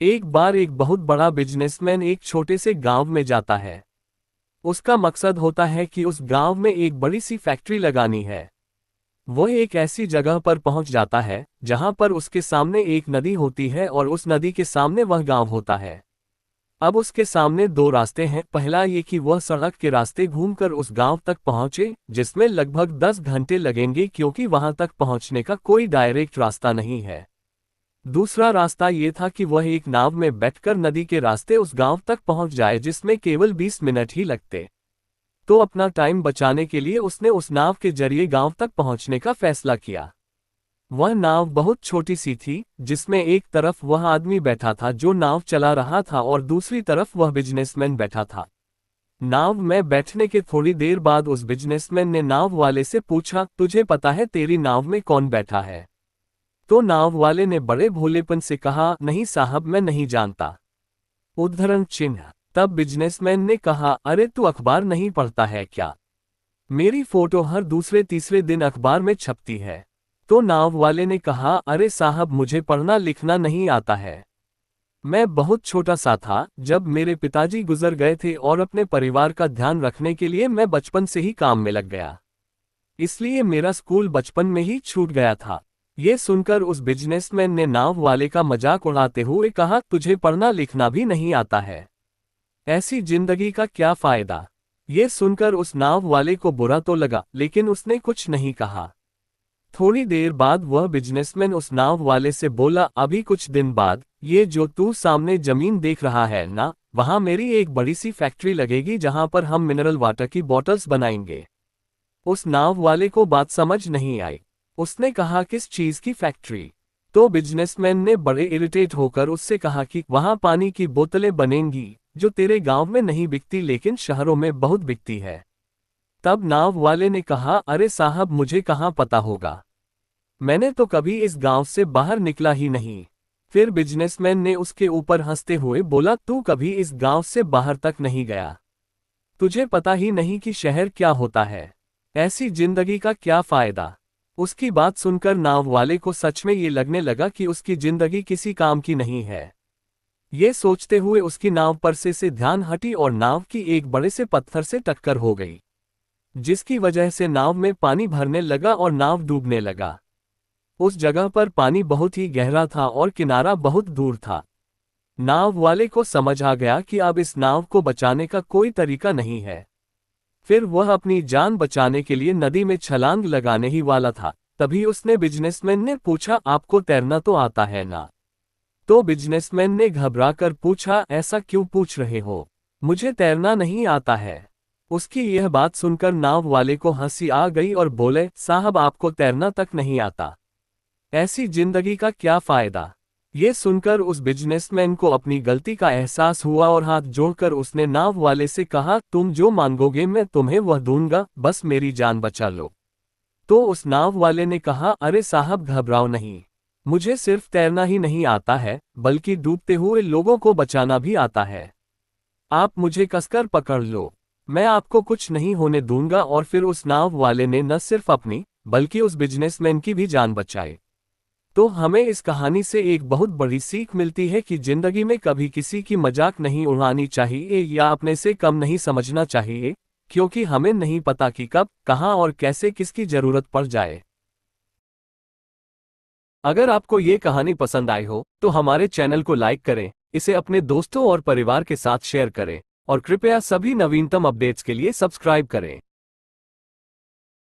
एक बार एक बहुत बड़ा बिजनेसमैन एक छोटे से गांव में जाता है। उसका मकसद होता है कि उस गांव में एक बड़ी सी फैक्ट्री लगानी है। वह एक ऐसी जगह पर पहुंच जाता है जहां पर उसके सामने एक नदी होती है और उस नदी के सामने वह गांव होता है। अब उसके सामने दो रास्ते हैं। पहला ये कि वह सड़क के रास्ते घूमकर उस गांव तक पहुंचे, जिसमें लगभग 10 घंटे लगेंगे क्योंकि वहां तक पहुंचने का कोई डायरेक्ट रास्ता नहीं है। दूसरा रास्ता ये था कि वह एक नाव में बैठकर नदी के रास्ते उस गांव तक पहुंच जाए, जिसमें केवल 20 मिनट ही लगते। तो अपना टाइम बचाने के लिए उसने उस नाव के जरिए गांव तक पहुंचने का फैसला किया। वह नाव बहुत छोटी सी थी, जिसमें एक तरफ वह आदमी बैठा था जो नाव चला रहा था और दूसरी तरफ वह बिजनेसमैन बैठा था। नाव में बैठने के थोड़ी देर बाद उस बिजनेसमैन ने नाव वाले से पूछा, तुझे पता है तेरी नाव में कौन बैठा है? तो नाव वाले ने बड़े भोलेपन से कहा, नहीं साहब, मैं नहीं जानता। उद्धरण चिन्ह। तब बिजनेसमैन ने कहा, अरे तू अखबार नहीं पढ़ता है क्या? मेरी फोटो हर दूसरे तीसरे दिन अखबार में छपती है। तो नाव वाले ने कहा, अरे साहब, मुझे पढ़ना लिखना नहीं आता है। मैं बहुत छोटा सा था जब मेरे पिताजी गुजर गए थे और अपने परिवार का ध्यान रखने के लिए मैं बचपन से ही काम में लग गया। इसलिए मेरा स्कूल बचपन में ही छूट गया था। ये सुनकर उस बिजनेसमैन ने नाव वाले का मजाक उड़ाते हुए कहा, तुझे पढ़ना लिखना भी नहीं आता है, ऐसी जिंदगी का क्या फायदा? ये सुनकर उस नाव वाले को बुरा तो लगा, लेकिन उसने कुछ नहीं कहा। थोड़ी देर बाद वह बिजनेसमैन उस नाव वाले से बोला, अभी कुछ दिन बाद ये जो तू सामने जमीन देख रहा है ना, वहां मेरी एक बड़ी सी फैक्ट्री लगेगी जहां पर हम मिनरल वाटर की बॉटल्स बनाएंगे। उस नाव वाले को बात समझ नहीं आई। उसने कहा, किस चीज की फैक्ट्री? तो बिजनेसमैन ने बड़े इरिटेट होकर उससे कहा कि वहां पानी की बोतलें बनेंगी जो तेरे गांव में नहीं बिकती लेकिन शहरों में बहुत बिकती है। तब नाव वाले ने कहा, अरे साहब, मुझे कहां पता होगा, मैंने तो कभी इस गांव से बाहर निकला ही नहीं। फिर बिजनेसमैन ने उसके ऊपर हंसते हुए बोला, तू कभी इस गांव से बाहर तक नहीं गया, तुझे पता ही नहीं कि शहर क्या होता है, ऐसी जिंदगी का क्या फायदा? उसकी बात सुनकर नाव वाले को सच में ये लगने लगा कि उसकी जिंदगी किसी काम की नहीं है। ये सोचते हुए उसकी नाव पर से ध्यान हटी और नाव की एक बड़े से पत्थर से टक्कर हो गई, जिसकी वजह से नाव में पानी भरने लगा और नाव डूबने लगा। उस जगह पर पानी बहुत ही गहरा था और किनारा बहुत दूर था। नाव वाले को समझ आ गया कि अब इस नाव को बचाने का कोई तरीका नहीं है। फिर वह अपनी जान बचाने के लिए नदी में छलांग लगाने ही वाला था। तभी उसने बिजनेसमैन ने पूछा, आपको तैरना तो आता है ना? तो बिजनेसमैन ने घबराकर पूछा, ऐसा क्यों पूछ रहे हो, मुझे तैरना नहीं आता है। उसकी यह बात सुनकर नाव वाले को हंसी आ गई और बोले, साहब, आपको तैरना तक नहीं आता, ऐसी जिंदगी का क्या फायदा? ये सुनकर उस बिजनेसमैन को अपनी गलती का एहसास हुआ और हाथ जोड़कर उसने नाव वाले से कहा, तुम जो मांगोगे मैं तुम्हें वह दूंगा, बस मेरी जान बचा लो। तो उस नाव वाले ने कहा, अरे साहब, घबराओ नहीं, मुझे सिर्फ तैरना ही नहीं आता है बल्कि डूबते हुए लोगों को बचाना भी आता है। आप मुझे कसकर पकड़ लो, मैं आपको कुछ नहीं होने दूंगा। और फिर उस नाव वाले ने न सिर्फ अपनी बल्कि उस बिजनेसमैन की भी जान बचाई। तो हमें इस कहानी से एक बहुत बड़ी सीख मिलती है कि जिंदगी में कभी किसी की मजाक नहीं उड़ानी चाहिए या अपने से कम नहीं समझना चाहिए, क्योंकि हमें नहीं पता कि कब, कहां और कैसे किसकी जरूरत पड़ जाए। अगर आपको ये कहानी पसंद आई हो तो हमारे चैनल को लाइक करें, इसे अपने दोस्तों और परिवार के साथ शेयर करें और कृपया सभी नवीनतम अपडेट्स के लिए सब्सक्राइब करें।